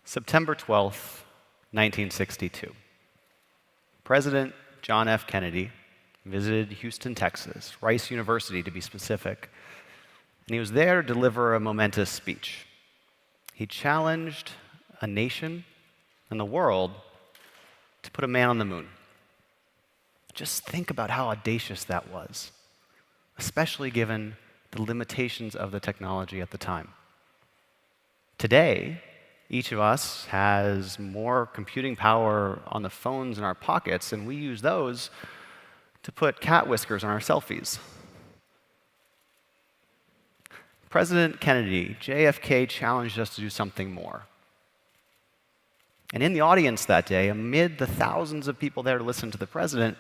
September 12th, 1962. President John F. Kennedy visited Houston, Texas, Rice University to be specific, and he was there to deliver a momentous speech. He challenged a nation and the world to put a man on the moon. Just think about how audacious that was, especially given the limitations of the technology at the time. Today, each of us has more computing power on the phones in our pockets, and we use those to put cat whiskers on our selfies. President Kennedy, JFK, challenged us to do something more. And in the audience that day, amid the thousands of people there to listen to the president,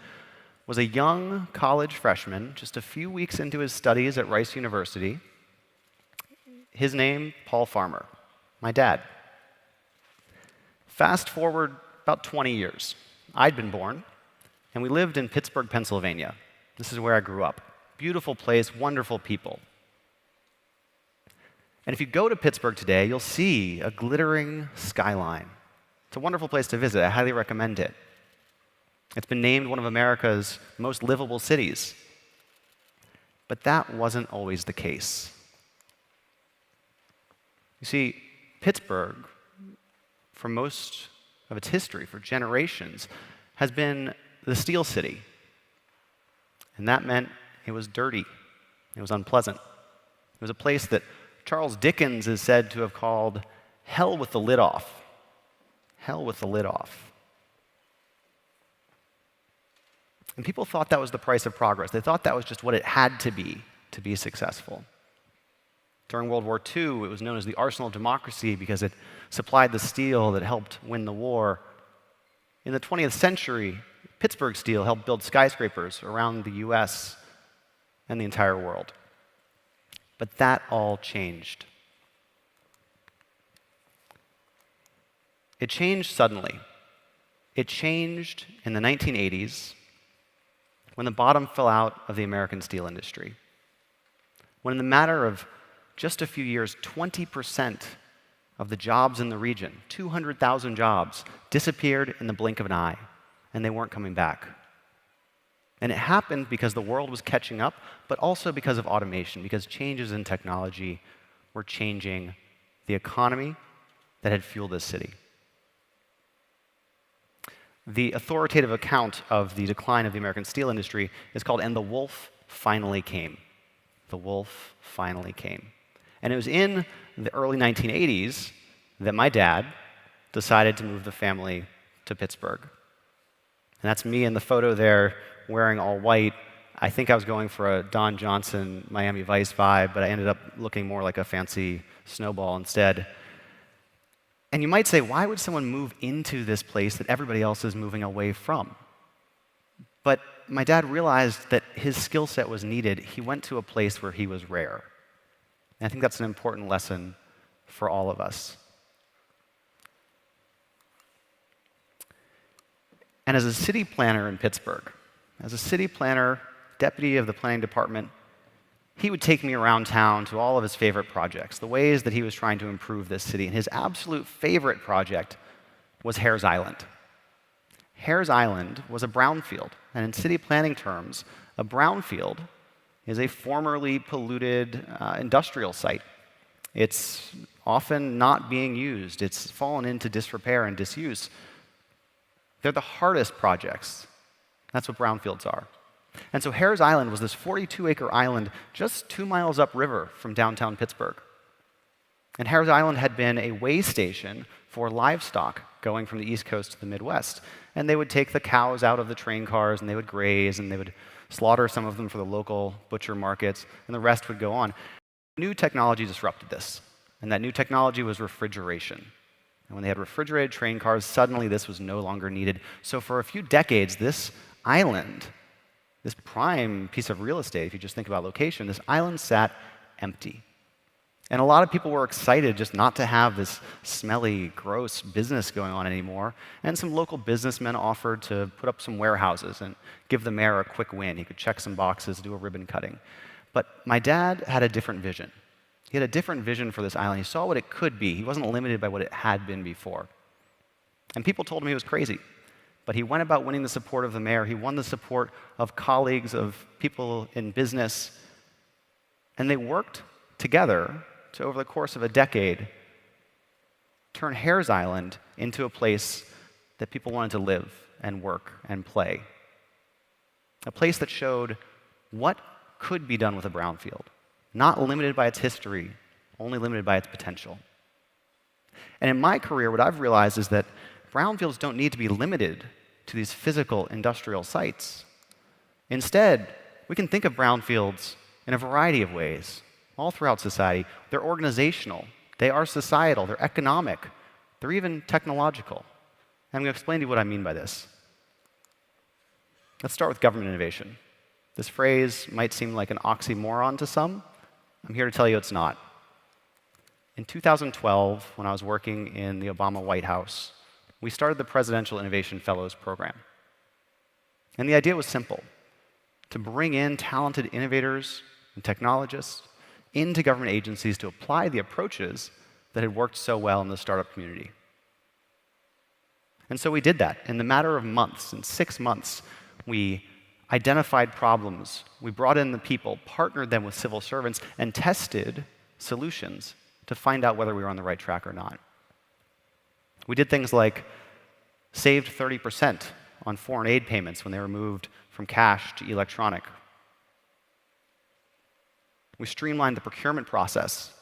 was a young college freshman, just a few weeks into his studies at Rice University. His name, Paul Farmer, my dad. Fast forward about 20 years. I'd been born, and we lived in Pittsburgh, Pennsylvania. This is where I grew up. Beautiful place, wonderful people. And if you go to Pittsburgh today, you'll see a glittering skyline. It's a wonderful place to visit. I highly recommend it. It's been named one of America's most livable cities. But that wasn't always the case. You see, Pittsburgh, for most of its history, for generations, has been the Steel City. And that meant it was dirty. It was unpleasant. It was a place that Charles Dickens is said to have called hell with the lid off. Hell with the lid off. And people thought that was the price of progress. They thought that was just what it had to be successful. During World War II, it was known as the arsenal of democracy because it supplied the steel that helped win the war. In the 20th century, Pittsburgh steel helped build skyscrapers around the US and the entire world. But that all changed. It changed suddenly. It changed in the 1980s when the bottom fell out of the American steel industry. When in the matter of just a few years, 20% of the jobs in the region, 200,000 jobs, disappeared in the blink of an eye, and they weren't coming back. And it happened because the world was catching up, but also because of automation, because changes in technology were changing the economy that had fueled this city. The authoritative account of the decline of the American steel industry is called "And the Wolf Finally Came." The wolf finally came. And it was in the early 1980s that my dad decided to move the family to Pittsburgh. And that's me in the photo there wearing all white. I think I was going for a Don Johnson Miami Vice vibe, but I ended up looking more like a fancy snowball instead. And you might say, why would someone move into this place that everybody else is moving away from? But my dad realized that his skill set was needed. He went to a place where he was rare. And I think that's an important lesson for all of us. And as a city planner in Pittsburgh, as a city planner, deputy of the planning department, he would take me around town to all of his favorite projects, the ways that he was trying to improve this city. And his absolute favorite project was Hares Island. Hares Island was a brownfield. And in city planning terms, a brownfield is a formerly polluted industrial site. It's often not being used. It's fallen into disrepair and disuse. They're the hardest projects. That's what brownfields are. And so Hares Island was this 42-acre island just 2 miles upriver from downtown Pittsburgh. And Hares Island had been a way station for livestock going from the East Coast to the Midwest. And they would take the cows out of the train cars, and they would graze, and they would slaughter some of them for the local butcher markets, and the rest would go on. New technology disrupted this, and that new technology was refrigeration. And when they had refrigerated train cars, suddenly this was no longer needed. So for a few decades, this island, this prime piece of real estate, if you just think about location, this island sat empty. And a lot of people were excited just not to have this smelly, gross business going on anymore. And some local businessmen offered to put up some warehouses and give the mayor a quick win. He could check some boxes, do a ribbon cutting. But my dad had a different vision. He had a different vision for this island. He saw what it could be. He wasn't limited by what it had been before. And people told him he was crazy. But he went about winning the support of the mayor. He won the support of colleagues, of people in business. And they worked together to, over the course of a decade, turn Hares Island into a place that people wanted to live and work and play. A place that showed what could be done with a brownfield, not limited by its history, only limited by its potential. And in my career, what I've realized is that brownfields don't need to be limited to these physical industrial sites. Instead, we can think of brownfields in a variety of ways, all throughout society. They're organizational, they are societal, they're economic, they're even technological. And I'm going to explain to you what I mean by this. Let's start with government innovation. This phrase might seem like an oxymoron to some. I'm here to tell you it's not. In 2012, when I was working in the Obama White House, we started the Presidential Innovation Fellows program. And the idea was simple: to bring in talented innovators and technologists into government agencies to apply the approaches that had worked so well in the startup community. And so we did that. In the matter of months, in 6 months, we identified problems, we brought in the people, partnered them with civil servants, and tested solutions to find out whether we were on the right track or not. We did things like saved 30% on foreign aid payments when they were moved from cash to electronic. We streamlined the procurement process,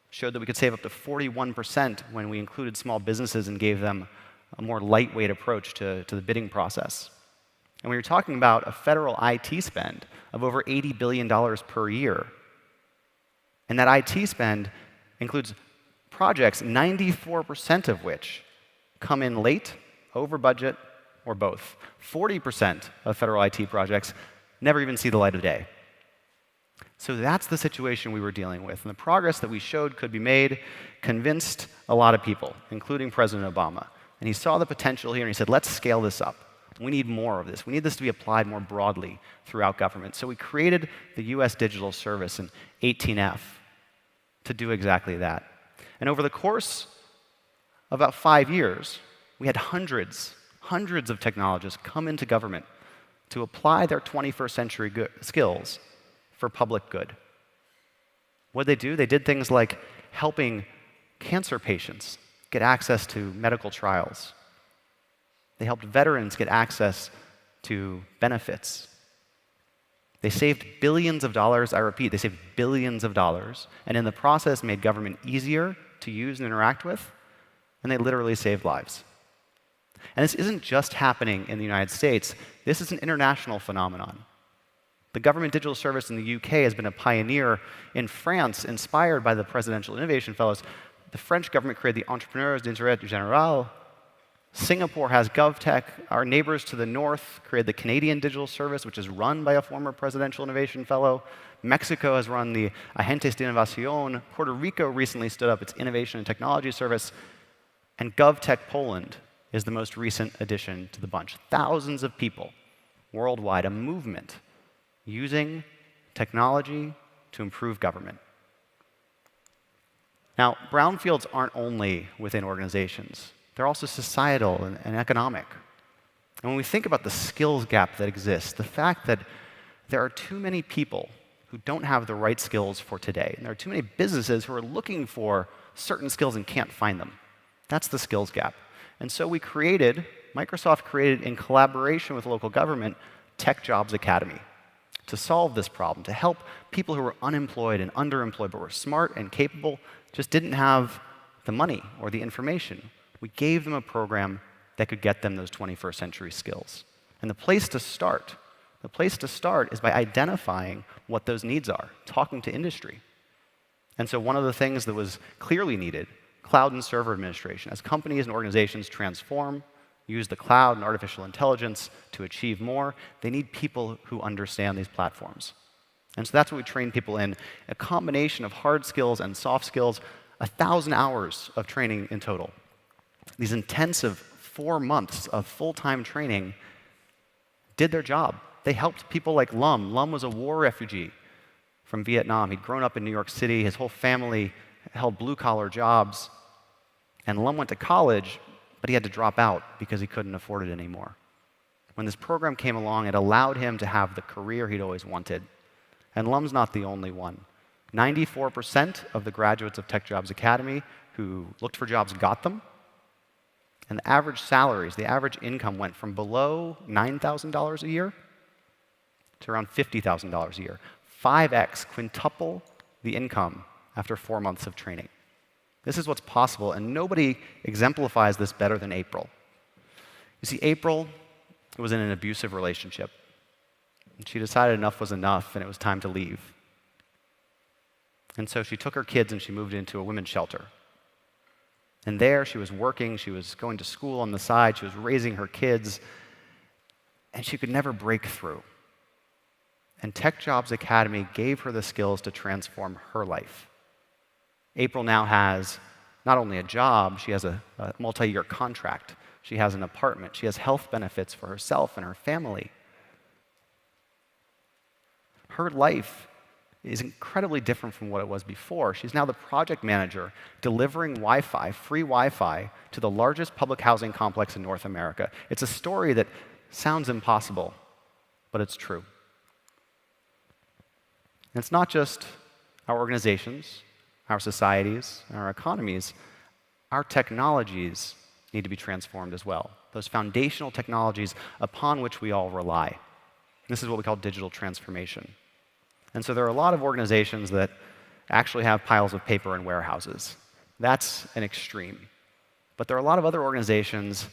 showed that we could save up to 41% when we included small businesses and gave them a more lightweight approach to the bidding process. And we were talking about a federal IT spend of over $80 billion per year. And that IT spend includes projects, 94% of which come in late, over budget, or both. 40% of federal IT projects never even see the light of day. So that's the situation we were dealing with. And the progress that we showed could be made convinced a lot of people, including President Obama. And he saw the potential here, and he said, let's scale this up. We need more of this. We need this to be applied more broadly throughout government. So we created the US Digital Service in 18F to do exactly that. And over the course of about 5 years, we had hundreds of technologists come into government to apply their 21st century skills for public good. What did they do? They did things like helping cancer patients get access to medical trials. They helped veterans get access to benefits. They saved billions of dollars, I repeat, they saved billions of dollars, and in the process made government easier to use and interact with, and they literally saved lives. And this isn't just happening in the United States, this is an international phenomenon. The Government Digital Service in the UK has been a pioneer. In France, inspired by the Presidential Innovation Fellows, the French government created the Entrepreneurs d'Intérêt Général. Singapore has GovTech. Our neighbors to the north created the Canadian Digital Service, which is run by a former Presidential Innovation Fellow. Mexico has run the Agentes de Innovación. Puerto Rico recently stood up its Innovation and Technology Service. And GovTech Poland is the most recent addition to the bunch. Thousands of people worldwide, a movement using technology to improve government. Now, brownfields aren't only within organizations. They're also societal and economic. And when we think about the skills gap that exists, the fact that there are too many people who don't have the right skills for today, and there are too many businesses who are looking for certain skills and can't find them, that's the skills gap. And so Microsoft created, in collaboration with local government, Tech Jobs Academy to solve this problem, to help people who were unemployed and underemployed but were smart and capable, just didn't have the money or the information. We gave them a program that could get them those 21st century skills. And the place to start is by identifying what those needs are, talking to industry. And so one of the things that was clearly needed, cloud and server administration. As companies and organizations transform, use the cloud and artificial intelligence to achieve more, they need people who understand these platforms. And so that's what we train people in, a combination of hard skills and soft skills, 1,000 hours of training in total. These intensive 4 months of full-time training did their job. They helped people like Lum. Lum was a war refugee from Vietnam. He'd grown up in New York City. His whole family held blue-collar jobs. And Lum went to college, but he had to drop out because he couldn't afford it anymore. When this program came along, it allowed him to have the career he'd always wanted. And Lum's not the only one. 94% of the graduates of Tech Jobs Academy who looked for jobs got them. And the average salaries, the average income went from below $9,000 a year to around $50,000 a year. 5x, quintuple the income after 4 months of training. This is what's possible, and nobody exemplifies this better than April. You see, April was in an abusive relationship. And she decided enough was enough, and it was time to leave. And so she took her kids and she moved into a women's shelter. And there she was working, she was going to school on the side, she was raising her kids, and she could never break through. And Tech Jobs Academy gave her the skills to transform her life. April now has not only a job, she has a multi-year contract. She has an apartment. She has health benefits for herself and her family. Her life is incredibly different from what it was before. She's now the project manager delivering Wi-Fi, free Wi-Fi, to the largest public housing complex in North America. It's a story that sounds impossible, but it's true. And it's not just our organizations, our societies, and our economies. Our technologies need to be transformed as well. Those foundational technologies upon which we all rely. This is what we call digital transformation. And so there are a lot of organizations that actually have piles of paper in warehouses. That's an extreme. But there are a lot of other organizations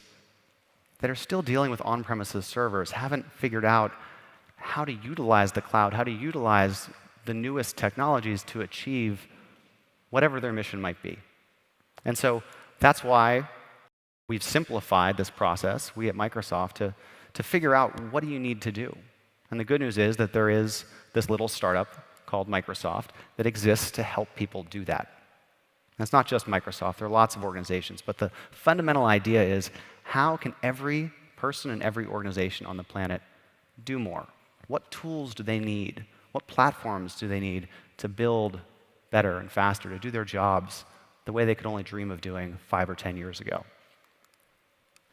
that are still dealing with on-premises servers, haven't figured out how to utilize the cloud, how to utilize the newest technologies to achieve whatever their mission might be. And so that's why we've simplified this process, we at Microsoft, to figure out what do you need to do. And the good news is that there is this little startup called Microsoft that exists to help people do that. And it's not just Microsoft, there are lots of organizations, but the fundamental idea is how can every person and every organization on the planet do more? What tools do they need? What platforms do they need to build better and faster, to do their jobs the way they could only dream of doing 5 or 10 years ago?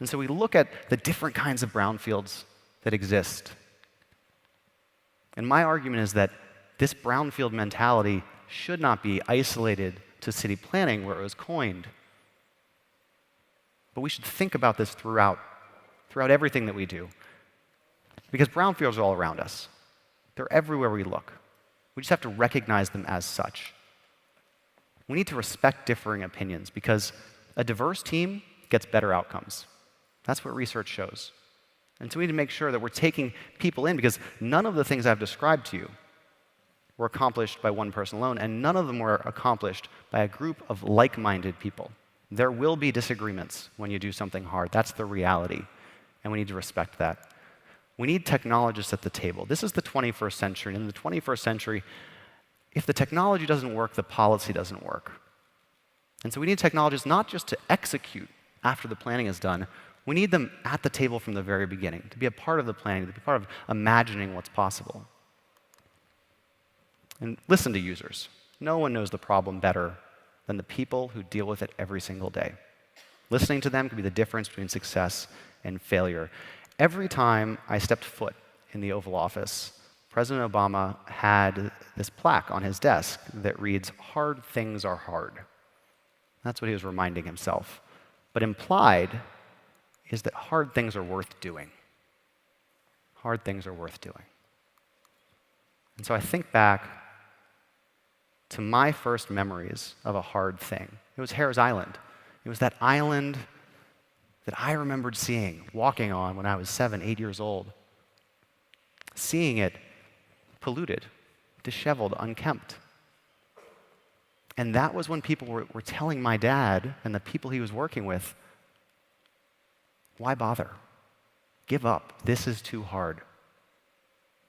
And so we look at the different kinds of brownfields that exist. And my argument is that this brownfield mentality should not be isolated to city planning where it was coined. But we should think about this throughout everything that we do. Because brownfields are all around us. They're everywhere we look. We just have to recognize them as such. We need to respect differing opinions because a diverse team gets better outcomes. That's what research shows. And so we need to make sure that we're taking people in because none of the things I've described to you were accomplished by one person alone, and none of them were accomplished by a group of like-minded people. There will be disagreements when you do something hard. That's the reality, and we need to respect that. We need technologists at the table. This is the 21st century, and in the 21st century, if the technology doesn't work, the policy doesn't work. And so we need technologists not just to execute after the planning is done, we need them at the table from the very beginning, to be a part of the planning, to be part of imagining what's possible. And listen to users. No one knows the problem better than the people who deal with it every single day. Listening to them can be the difference between success and failure. Every time I stepped foot in the Oval Office, President Obama had this plaque on his desk that reads, "Hard things are hard." That's what he was reminding himself. But implied is that hard things are worth doing. Hard things are worth doing. And so I think back to my first memories of a hard thing. It was Hares Island. It was that island that I remembered seeing, walking on when I was 7, 8 years old. Seeing it polluted, disheveled, unkempt. And that was when people were telling my dad and the people he was working with, why bother? Give up. This is too hard.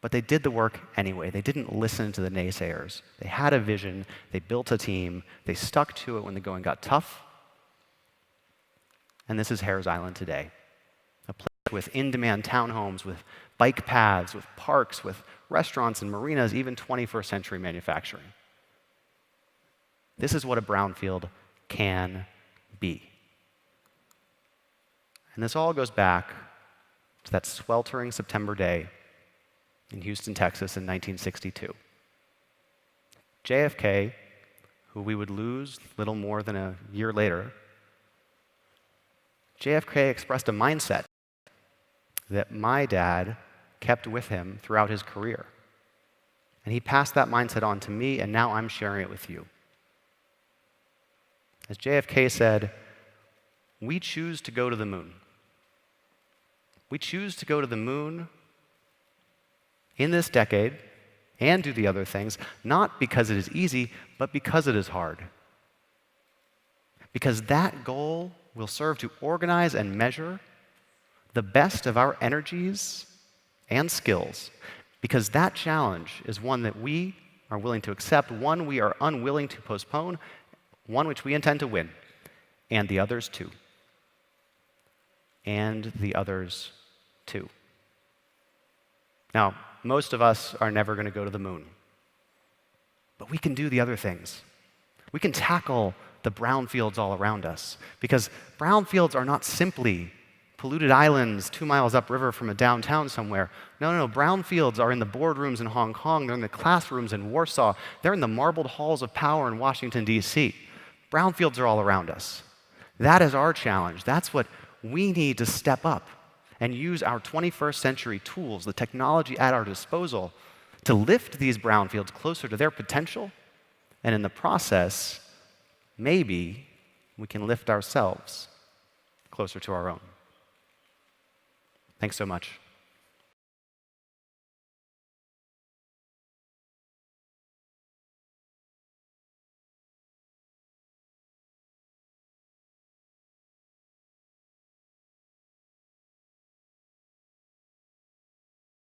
But they did the work anyway. They didn't listen to the naysayers. They had a vision. They built a team. They stuck to it when the going got tough. And this is Hares Island today. A place with in-demand townhomes, with bike paths, with parks, with restaurants and marinas, even 21st century manufacturing. This is what a brownfield can be. And this all goes back to that sweltering September day in Houston, Texas in 1962. JFK, who we would lose little more than a year later, JFK expressed a mindset that my dad kept with him throughout his career. And he passed that mindset on to me, and now I'm sharing it with you. As JFK said, we choose to go to the moon. We choose to go to the moon in this decade and do the other things, not because it is easy, but because it is hard. Because that goal will serve to organize and measure the best of our energies and skills, because that challenge is one that we are willing to accept, one we are unwilling to postpone, one which we intend to win, and the others too. And the others too. Now, most of us are never going to go to the moon, but we can do the other things. We can tackle the brownfields all around us, because brownfields are not simply polluted islands 2 miles upriver from a downtown somewhere. No, brownfields are in the boardrooms in Hong Kong, they're in the classrooms in Warsaw, they're in the marbled halls of power in Washington, D.C. Brownfields are all around us. That is our challenge. That's what we need to step up and use our 21st century tools, the technology at our disposal, to lift these brownfields closer to their potential, and in the process, maybe we can lift ourselves closer to our own. Thanks so much.